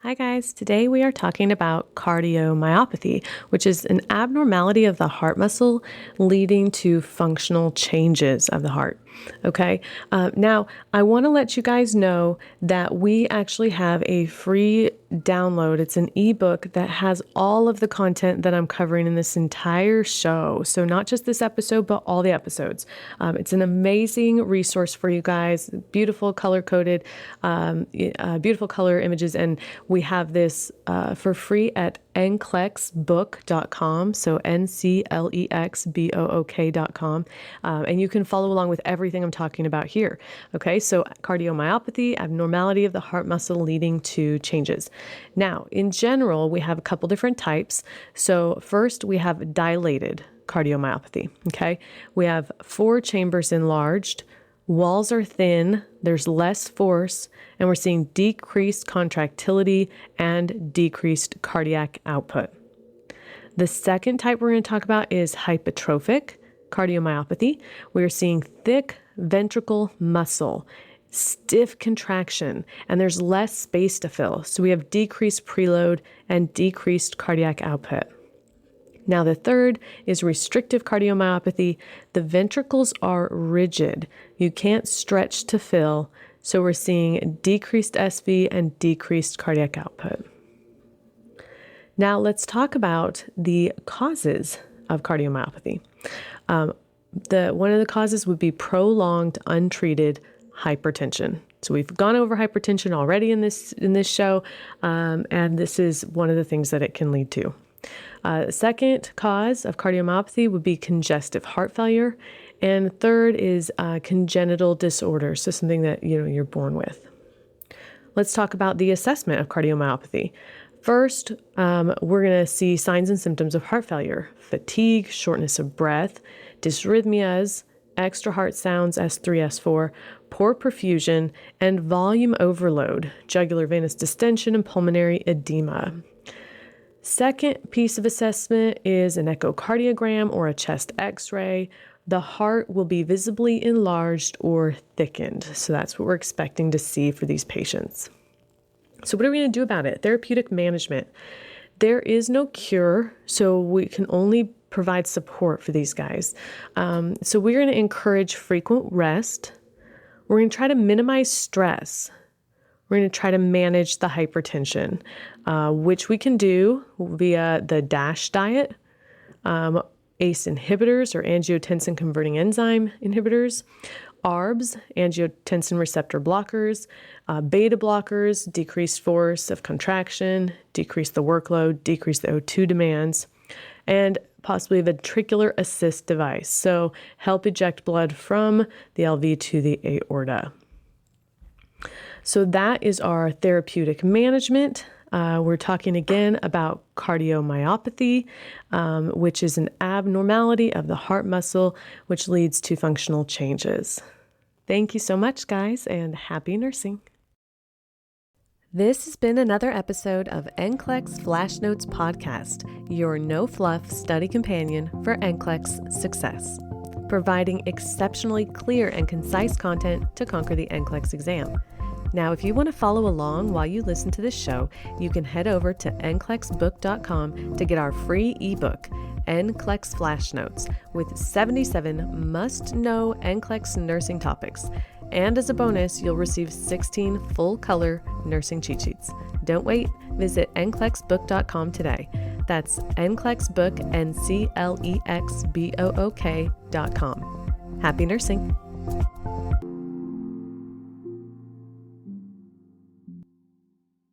Hi guys, today we are talking about cardiomyopathy, which is an abnormality of the heart muscle leading to functional changes of the heart. Okay, now I want to let you guys know that we actually have a free download. It's an ebook that has all of the content that I'm covering in this entire show. So not just this episode, but all the episodes. It's an amazing resource for you guys, beautiful color-coded, beautiful color images, and we have this for free at NCLEXbook.com, so NCLEXbook.com, and you can follow along with everything I'm talking about here. Okay, so cardiomyopathy, abnormality of the heart muscle leading to changes. Now, in general, we have a couple different types. So first, we have dilated cardiomyopathy. Okay, we have 4 chambers enlarged. Walls are thin, there's less force, and we're seeing decreased contractility and decreased cardiac output. The second type we're going to talk about is hypertrophic cardiomyopathy. We're seeing thick ventricle muscle, stiff contraction, and there's less space to fill. So we have decreased preload and decreased cardiac output. Now, the third is restrictive cardiomyopathy. The ventricles are rigid. You can't stretch to fill. So we're seeing decreased SV and decreased cardiac output. Now, let's talk about the causes of cardiomyopathy. One of the causes would be prolonged untreated hypertension. So we've gone over hypertension already in this show, and this is one of the things that it can lead to. The second cause of cardiomyopathy would be congestive heart failure, and third is congenital disorder, so something that you're born with. Let's talk about the assessment of cardiomyopathy. First, we're going to see signs and symptoms of heart failure: fatigue, shortness of breath, dysrhythmias, extra heart sounds S3, S4, poor perfusion, and volume overload, jugular venous distension, and pulmonary edema. Second piece of assessment is an echocardiogram or a chest x-ray. The heart will be visibly enlarged or thickened. So that's what we're expecting to see for these patients. So what are we going to do about it? Therapeutic management. There is no cure, so we can only provide support for these guys. So we're going to encourage frequent rest. We're going to try to minimize stress. We're going to try to manage the hypertension, which we can do via the DASH diet, ACE inhibitors or angiotensin converting enzyme inhibitors, ARBs, angiotensin receptor blockers, beta blockers, decreased force of contraction, decrease the workload, decrease the O2 demands, and possibly a ventricular assist device. So help eject blood from the LV to the aorta. So that is our therapeutic management. We're talking again about cardiomyopathy, which is an abnormality of the heart muscle, which leads to functional changes. Thank you so much, guys, and happy nursing. This has been another episode of NCLEX Flash Notes podcast, your no-fluff study companion for NCLEX success, providing exceptionally clear and concise content to conquer the NCLEX exam. Now, if you want to follow along while you listen to this show, you can head over to nclexbook.com to get our free ebook, NCLEX Flash Notes, with 77 must-know NCLEX nursing topics. And as a bonus, you'll receive 16 full-color nursing cheat sheets. Don't wait. Visit nclexbook.com today. That's NCLEXbook, NCLEXbook.com. Happy nursing.